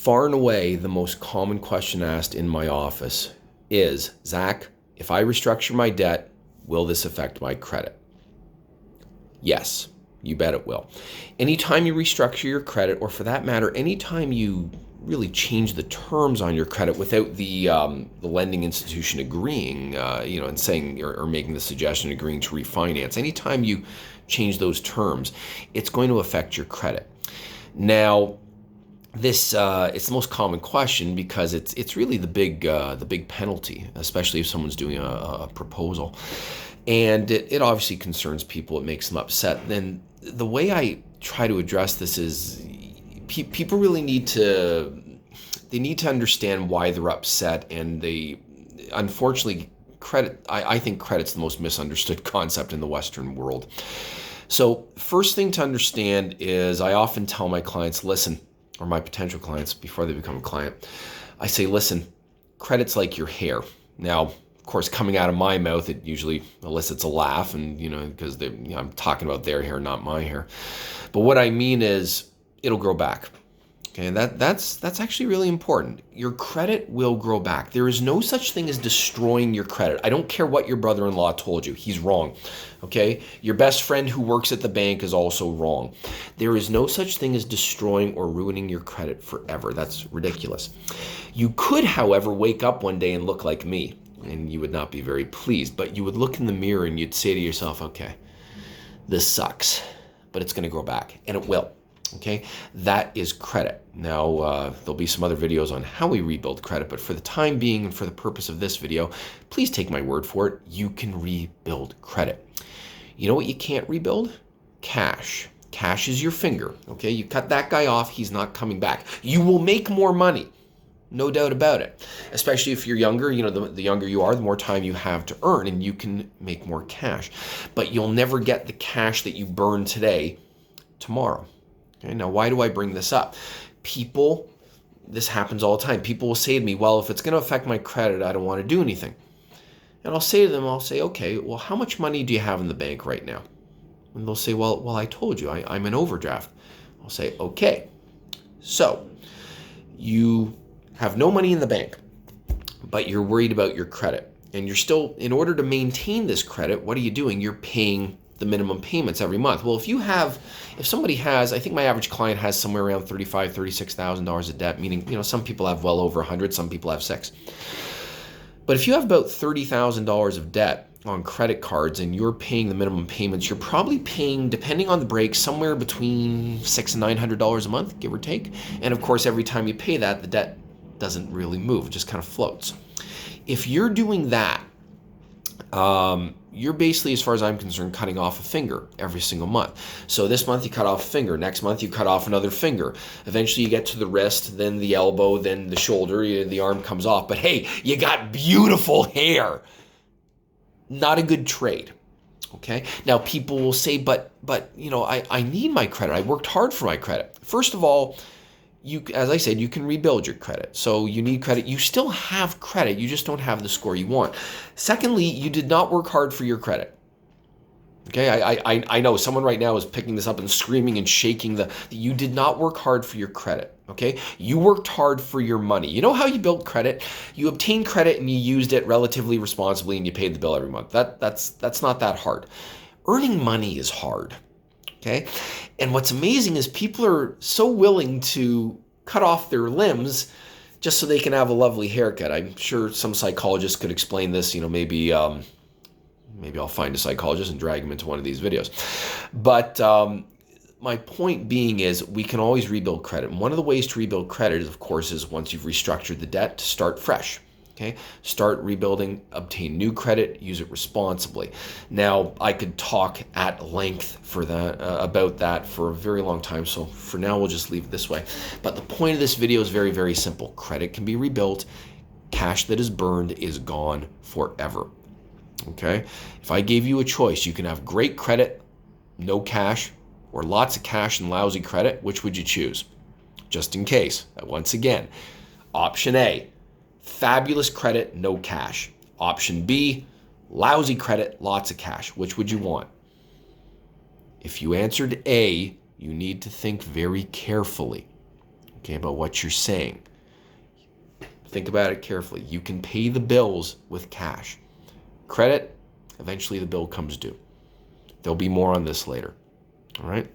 Far and away, the most common question asked in my office is, Zach, if I restructure my debt, will this affect my credit? Yes, you bet it will. Anytime you restructure your credit, or for that matter, anytime you really change the terms on your credit without the lending institution agreeing, and saying or making the suggestion, agreeing to refinance, anytime you change those terms, it's going to affect your credit. Now, this it's the most common question because it's really the big penalty, especially if someone's doing a proposal, and it obviously concerns people. It makes them upset. Then the way I try to address this is people really need to understand why they're upset, and they unfortunately credit. I think credit's the most misunderstood concept in the Western world. So first thing to understand is I often tell my clients, listen, or my potential clients before they become a client, I say, listen, credit's like your hair. Now, of course, coming out of my mouth, it usually elicits a laugh, and because I'm talking about their hair, not my hair. But what I mean is, it'll grow back. Okay, and that's actually really important. Your credit will grow back. There is no such thing as destroying your credit. I don't care what your brother-in-law told you. He's wrong. Okay? Your best friend who works at the bank is also wrong. There is no such thing as destroying or ruining your credit forever. That's ridiculous. You could, however, wake up one day and look like me, and you would not be very pleased, but you would look in the mirror and you'd say to yourself, okay, this sucks, but it's going to grow back, and it will. Okay, that is credit. Now, there'll be some other videos on how we rebuild credit, but for the time being and for the purpose of this video, please take my word for it. You can rebuild credit. You know what you can't rebuild? Cash. Cash is your finger. Okay, you cut that guy off, he's not coming back. You will make more money. No doubt about it. Especially if you're younger, the younger you are, the more time you have to earn, and you can make more cash. But you'll never get the cash that you burn today, tomorrow. Okay, now, why do I bring this up? This happens all the time. People will say to me, well, if it's going to affect my credit, I don't want to do anything. And I'll say to them, okay, well, how much money do you have in the bank right now? And they'll say, well, I told you, I'm in overdraft. I'll say, okay, so you have no money in the bank, but you're worried about your credit. And you're still, in order to maintain this credit, what are you doing? You're paying the minimum payments every month. Well, if somebody has, I think my average client has somewhere around $35,000, $36,000 of debt, meaning, some people have well over 100, some people have 6. But if you have about $30,000 of debt on credit cards and you're paying the minimum payments, you're probably paying, depending on the break, somewhere between $600 and $900 a month, give or take. And of course, every time you pay that, the debt doesn't really move, it just kind of floats. If you're doing that, you're basically, as far as I'm concerned, cutting off a finger every single month. So this month you cut off a finger, next month you cut off another finger. Eventually you get to the wrist, then the elbow, then the shoulder, the arm comes off. But hey, you got beautiful hair. Not a good trade. Okay? Now people will say, but I need my credit. I worked hard for my credit. First of all, as I said, you can rebuild your credit. So you need credit. You still have credit. You just don't have the score you want. Secondly, you did not work hard for your credit. Okay, I know someone right now is picking this up and screaming and shaking you did not work hard for your credit. Okay, you worked hard for your money. You know how you build credit? You obtained credit and you used it relatively responsibly and you paid the bill every month. That's not that hard. Earning money is hard. Okay, and what's amazing is people are so willing to cut off their limbs just so they can have a lovely haircut. I'm sure some psychologists could explain this. Maybe I'll find a psychologist and drag him into one of these videos. But my point being is we can always rebuild credit. And one of the ways to rebuild credit, of course, is once you've restructured the debt, to start fresh. Okay, start rebuilding, obtain new credit, use it responsibly. Now, I could talk at length about that for a very long time, so for now we'll just leave it this way. But the point of this video is very, very simple. Credit can be rebuilt. Cash that is burned is gone forever. Okay, if I gave you a choice, you can have great credit, no cash, or lots of cash and lousy credit. Which would you choose? Just in case, once again, option A, fabulous credit, no cash. Option B, lousy credit, lots of cash. Which would you want? If you answered A, you need to think very carefully. okay, about what you're saying. Think about it carefully. You can pay the bills with cash. Credit, eventually the bill comes due. There'll be more on this later. All right?